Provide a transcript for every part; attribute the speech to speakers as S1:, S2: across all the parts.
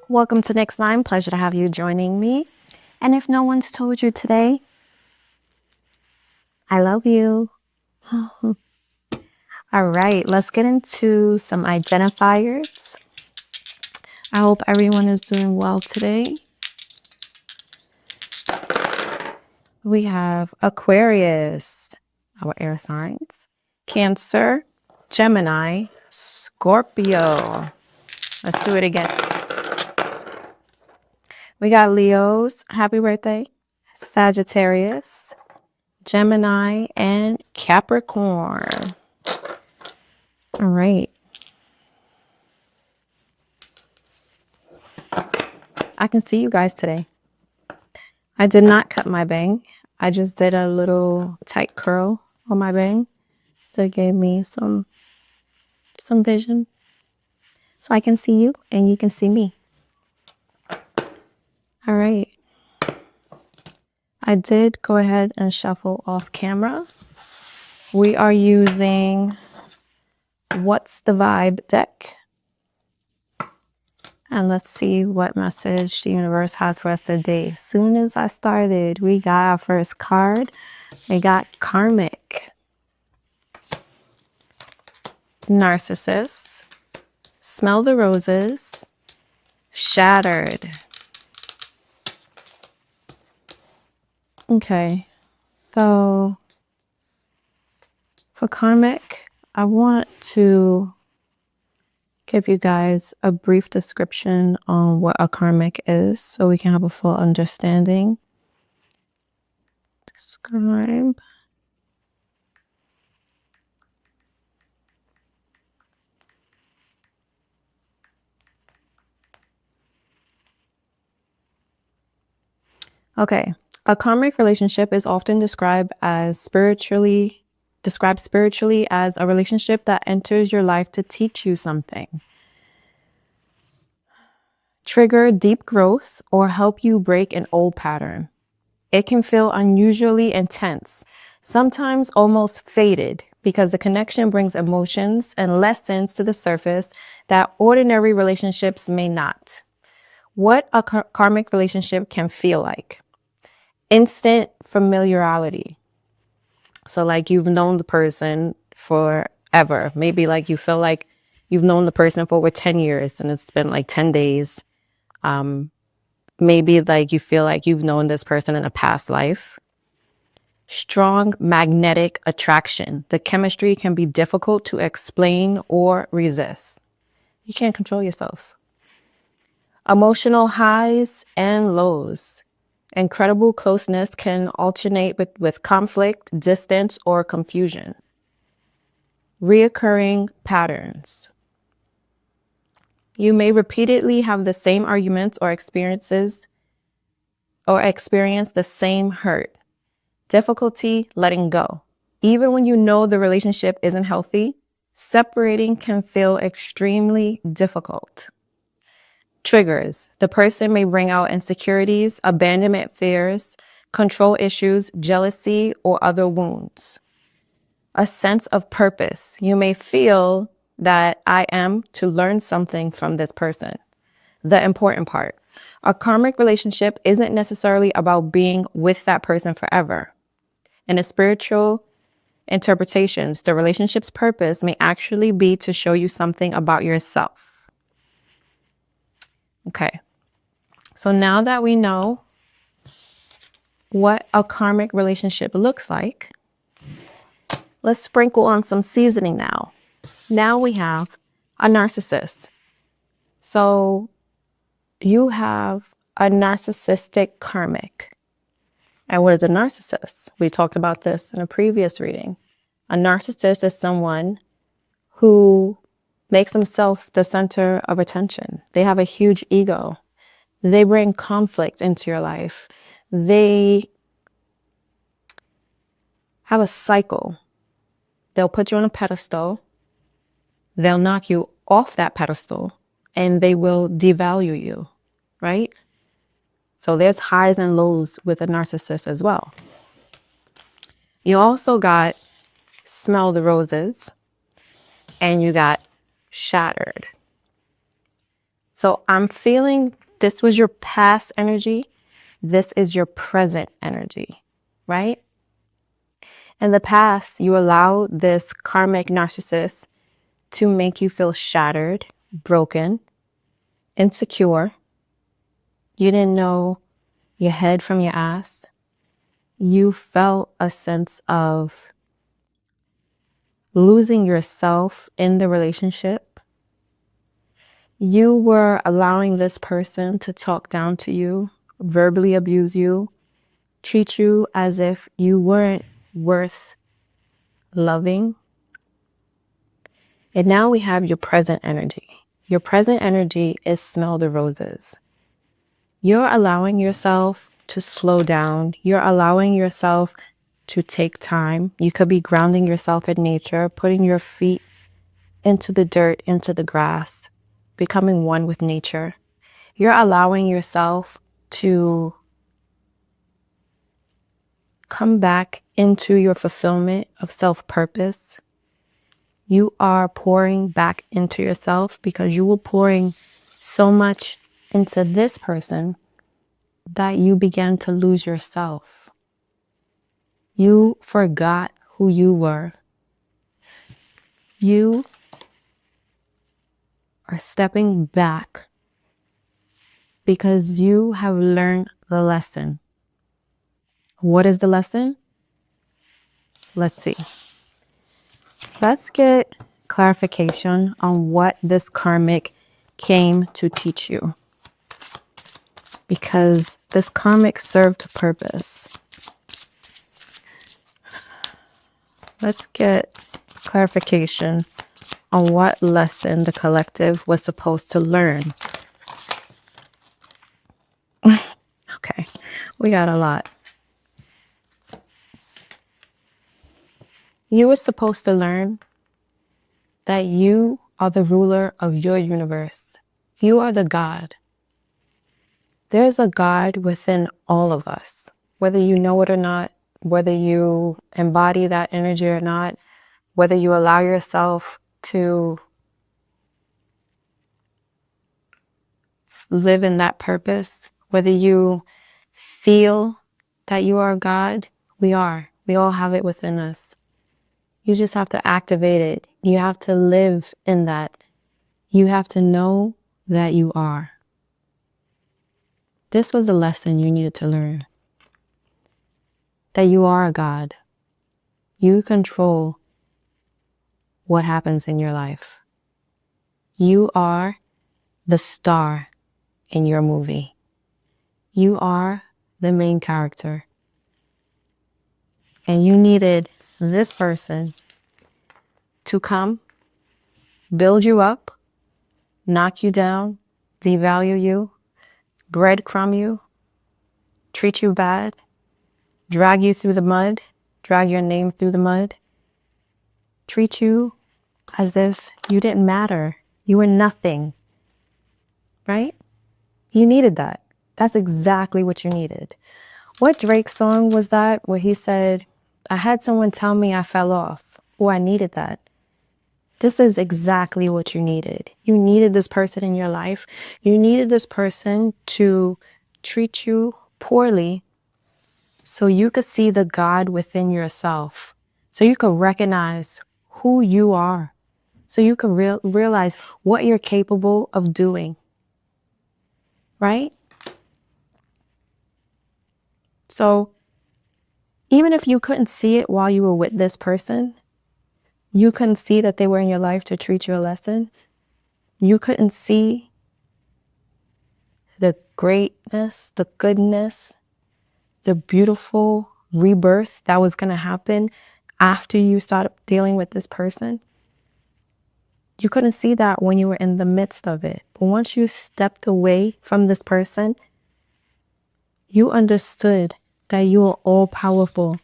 S1: Welcome to NyxNyne. Pleasure to have you joining me. And if no one's told you today, I love you. All right, let's get into some identifiers. I hope everyone is doing well today. We have Aquarius, our air signs, Cancer, Gemini, Scorpio. Let's do it again. We got Leos, happy birthday, Sagittarius, Gemini, and Capricorn. All right. I can see you guys today. I did not cut my bang. I just did a little tight curl on my bang. So it gave me some vision. So I can see you and you can see me. All right. I did go ahead and shuffle off camera. We are using What's the Vibe deck. And let's see what message the universe has for us today. As soon as I started, we got our first card. We got Karmic, Narcissist, Smell the Roses, Shattered. Okay, so for Karmic, I want to give you guys a brief description on what a Karmic is so we can have a full understanding. Describe. Okay, a karmic relationship is often described spiritually as a relationship that enters your life to teach you something, trigger deep growth, or help you break an old pattern. It can feel unusually intense, sometimes almost faded, because the connection brings emotions and lessons to the surface that ordinary relationships may not. What a karmic relationship can feel like. Instant familiarity. So like you've known the person forever. Maybe like you feel like you've known the person for over 10 years and it's been like 10 days. Maybe like you feel like you've known this person in a past life. Strong magnetic attraction. The chemistry can be difficult to explain or resist. You can't control yourself. Emotional highs and lows. Incredible closeness can alternate with conflict, distance, or confusion. Reoccurring patterns. You may repeatedly have the same arguments or experience the same hurt. Difficulty letting go. Even when you know the relationship isn't healthy, separating can feel extremely difficult. Triggers. The person may bring out insecurities, abandonment fears, control issues, jealousy, or other wounds. A sense of purpose. You may feel that I am to learn something from this person. The important part. A karmic relationship isn't necessarily about being with that person forever. In a spiritual interpretations, the relationship's purpose may actually be to show you something about yourself. Okay. So now that we know what a karmic relationship looks like, let's sprinkle on some seasoning now. Now we have a narcissist. So you have a narcissistic karmic. And what is a narcissist? We talked about this in a previous reading. A narcissist is someone who makes himself the center of attention. They have a huge ego. They bring conflict into your life. They have a cycle. They'll put you on a pedestal. They'll knock you off that pedestal and they will devalue you, right? So there's highs and lows with a narcissist as well. You also got Smell the Roses and you got Shattered. So I'm feeling this was your past energy. This is your present energy, right? In the past, you allowed this karmic narcissist to make you feel shattered, broken, insecure. You didn't know your head from your ass. You felt a sense of losing yourself in the relationship. You were allowing this person to talk down to you, verbally abuse you, treat you as if you weren't worth loving. And now we have your present energy. Your present energy is smell the roses. You're allowing yourself to slow down. You're allowing yourself to take time. You could be grounding yourself in nature, putting your feet into the dirt, into the grass, becoming one with nature. You're allowing yourself to come back into your fulfillment of self-purpose. You are pouring back into yourself because you were pouring so much into this person that you began to lose yourself. You forgot who you were. You are stepping back because you have learned the lesson. What is the lesson? Let's see. Let's get clarification on what this karmic came to teach you. Because this karmic served a purpose. Let's get clarification on what lesson the collective was supposed to learn. Okay, we got a lot. You were supposed to learn that you are the ruler of your universe. You are the God. There's a God within all of us, whether you know it or not, whether you embody that energy or not, whether you allow yourself to live in that purpose, whether you feel that you are God, we are. We all have it within us. You just have to activate it. You have to live in that. You have to know that you are. This was a lesson you needed to learn. That you are a God. You control what happens in your life. You are the star in your movie. You are the main character. And you needed this person to come, build you up, knock you down, devalue you, breadcrumb you, treat you bad, drag you through the mud, drag your name through the mud, treat you as if you didn't matter. You were nothing, right? You needed that. That's exactly what you needed. What Drake song was that where he said, I had someone tell me I fell off. Oh, I needed that. This is exactly what you needed. You needed this person in your life. You needed this person to treat you poorly so you could see the God within yourself, so you could recognize who you are, so you could realize what you're capable of doing, right? So even if you couldn't see it while you were with this person, you couldn't see that they were in your life to treat you a lesson. You couldn't see the greatness, the goodness, the beautiful rebirth that was going to happen after you started dealing with this person. You couldn't see that when you were in the midst of it. But once you stepped away from this person, you understood that you are all powerful.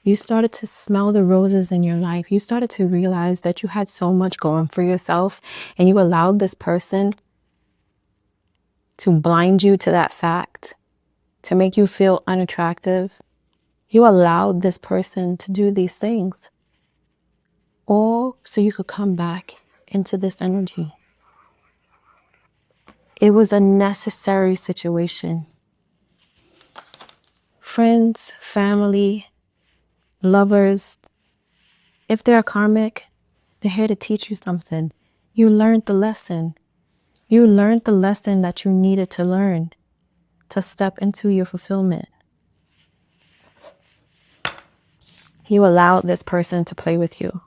S1: You started to smell the roses in your life. You started to realize that you had so much going for yourself, and you allowed this person to blind you to that fact, to make you feel unattractive. You allowed this person to do these things, all so you could come back into this energy. It was a necessary situation. Friends, family, lovers, if they're karmic, they're here to teach you something. You learned the lesson. You learned the lesson that you needed to learn to step into your fulfillment. You allowed this person to play with you.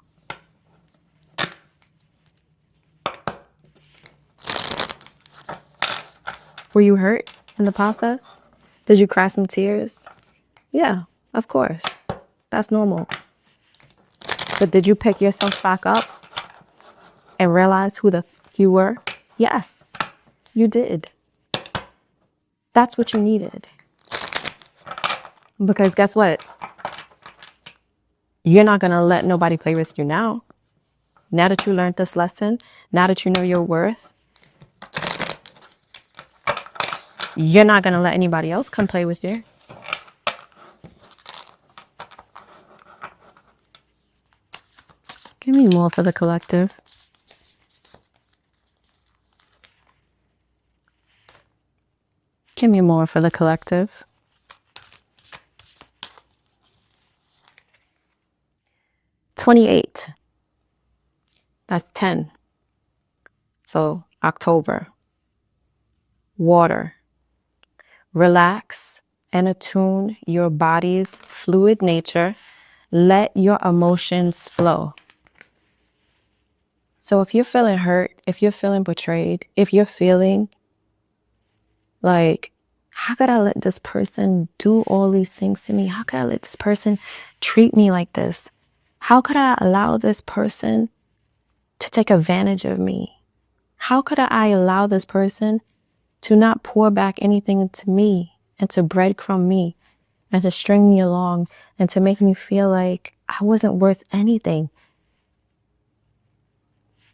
S1: Were you hurt in the process? Did you cry some tears? Yeah, of course. That's normal. But did you pick yourself back up and realize who you were? Yes, you did. That's what you needed. Because guess what? You're not going to let nobody play with you now. Now that you learned this lesson, now that you know your worth, you're not going to let anybody else come play with you. Give me more for the collective. Give me more for the collective. 28. That's 10. So October. Water. Relax and attune your body's fluid nature. Let your emotions flow. So if you're feeling hurt, if you're feeling betrayed, if you're feeling like, how could I let this person do all these things to me? How could I let this person treat me like this? How could I allow this person to take advantage of me? How could I allow this person to not pour back anything into me and to breadcrumb me and to string me along and to make me feel like I wasn't worth anything?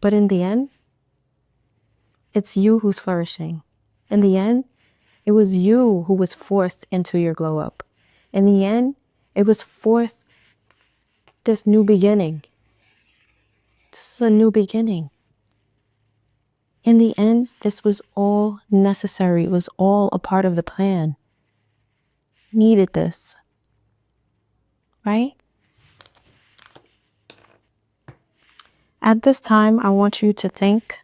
S1: But in the end, it's you who's flourishing. In the end, it was you who was forced into your glow up. In the end, it was forced this new beginning. This is a new beginning. In the end, this was all necessary. It was all a part of the plan. Needed this. Right? At this time, I want you to think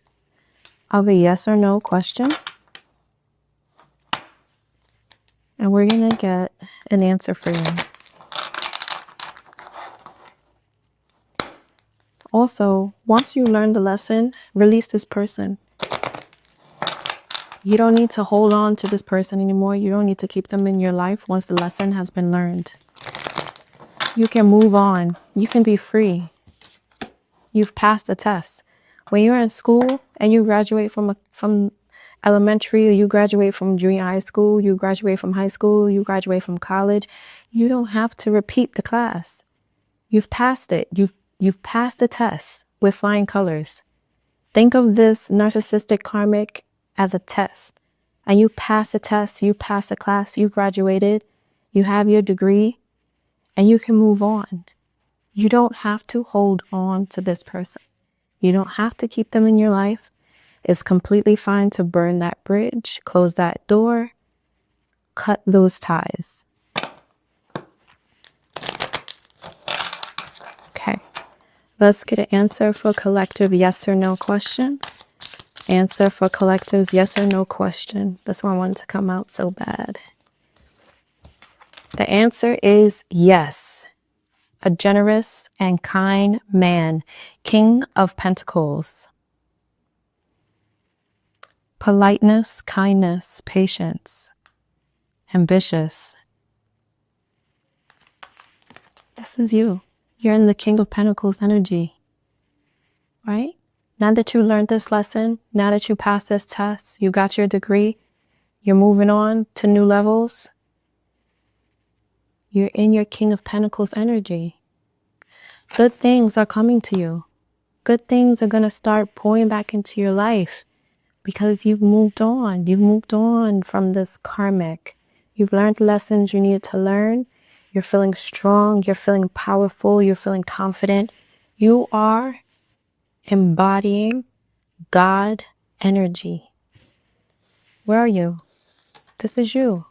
S1: of a yes or no question. And we're going to get an answer for you. Also, once you learn the lesson, release this person. You don't need to hold on to this person anymore. You don't need to keep them in your life once the lesson has been learned. You can move on. You can be free. You've passed the test. When you're in school and you graduate from elementary, or you graduate from junior high school, you graduate from high school, you graduate from college, you don't have to repeat the class. You've passed it. You've passed the test with flying colors. Think of this narcissistic karmic as a test. And you pass the test, you pass the class, you graduated, you have your degree, and you can move on. You don't have to hold on to this person. You don't have to keep them in your life. It's completely fine to burn that bridge, close that door, cut those ties. Okay, let's get an answer for collective yes or no question. Answer for collective's yes or no question. This one wanted to come out so bad. The answer is yes. A generous and kind man, King of Pentacles. Politeness, kindness, patience, ambitious. This is you. You're in the King of Pentacles energy, right? Now that you learned this lesson, now that you passed this test, you got your degree, you're moving on to new levels. You're in your King of Pentacles energy. Good things are coming to you. Good things are going to start pouring back into your life because you've moved on. You've moved on from this karmic. You've learned lessons you needed to learn. You're feeling strong. You're feeling powerful. You're feeling confident. You are embodying God energy. Where are you? This is you.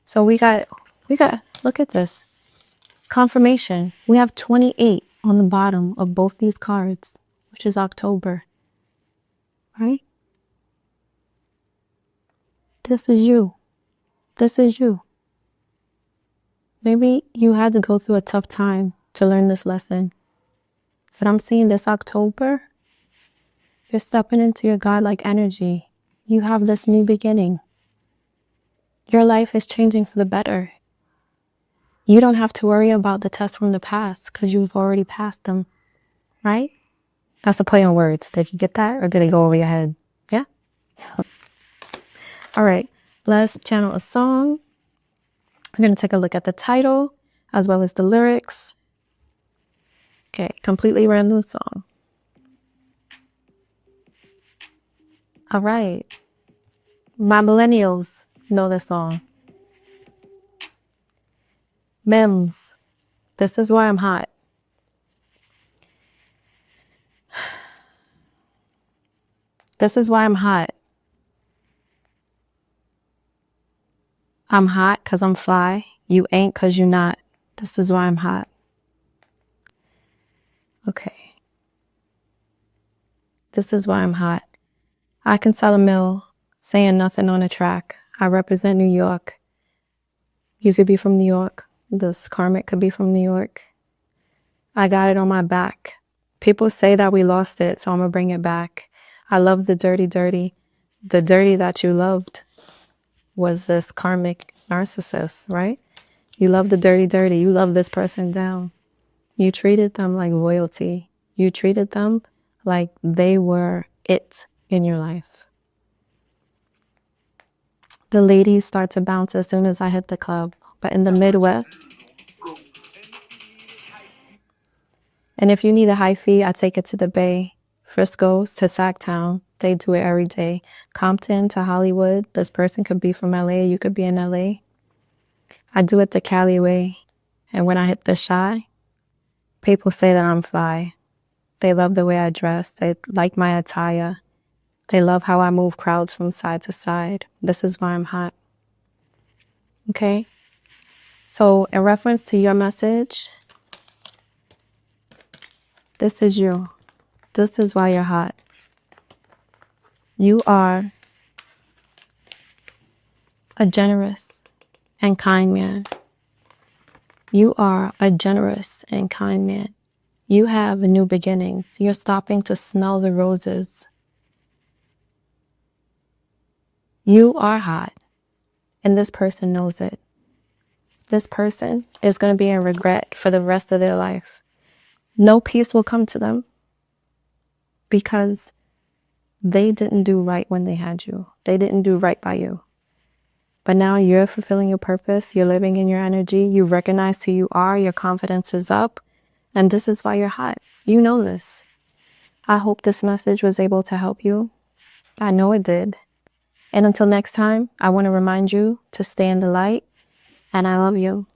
S1: So we got, look at this. Confirmation. We have 28 on the bottom of both these cards, which is October, right? This is you. This is you. Maybe you had to go through a tough time to learn this lesson. But I'm seeing this October, you're stepping into your godlike energy. You have this new beginning. Your life is changing for the better. You don't have to worry about the tests from the past because you've already passed them, right? That's a play on words. Did you get that, or did it go over your head? Yeah? All right, let's channel a song. We're going to take a look at the title as well as the lyrics. Okay, completely random song. All right. My millennials know this song. Mims, this is why I'm hot. This is why I'm hot. I'm hot because I'm fly. You ain't because you not. This is why I'm hot. Okay. This is why I'm hot. I can sell a mill, saying nothing on a track. I represent New York. You could be from New York. This karmic could be from New York. I got it on my back. People say that we lost it, so I'm gonna bring it back. I love the dirty, dirty. The dirty that you loved was this karmic narcissist, right? You love the dirty, dirty. You love this person down. You treated them like royalty. You treated them like they were it in your life. The ladies start to bounce as soon as I hit the club, but in the Midwest. And if you need a high fee, I take it to the Bay, Frisco's to Sacktown. They do it every day. Compton to Hollywood. This person could be from LA. You could be in LA. I do it the Cali way. And when I hit the Shy, people say that I'm fly. They love the way I dress. They like my attire. They love how I move crowds from side to side. This is why I'm hot. Okay? So in reference to your message, this is you. This is why you're hot. You are a generous and kind man. You are a generous and kind man. You have new beginnings. You're stopping to smell the roses. You are hot, and this person knows it. This person is going to be in regret for the rest of their life. No peace will come to them because they didn't do right when they had you. They didn't do right by you. But now you're fulfilling your purpose. You're living in your energy. You recognize who you are. Your confidence is up. And this is why you're hot. You know this. I hope this message was able to help you. I know it did. And until next time, I want to remind you to stay in the light. And I love you.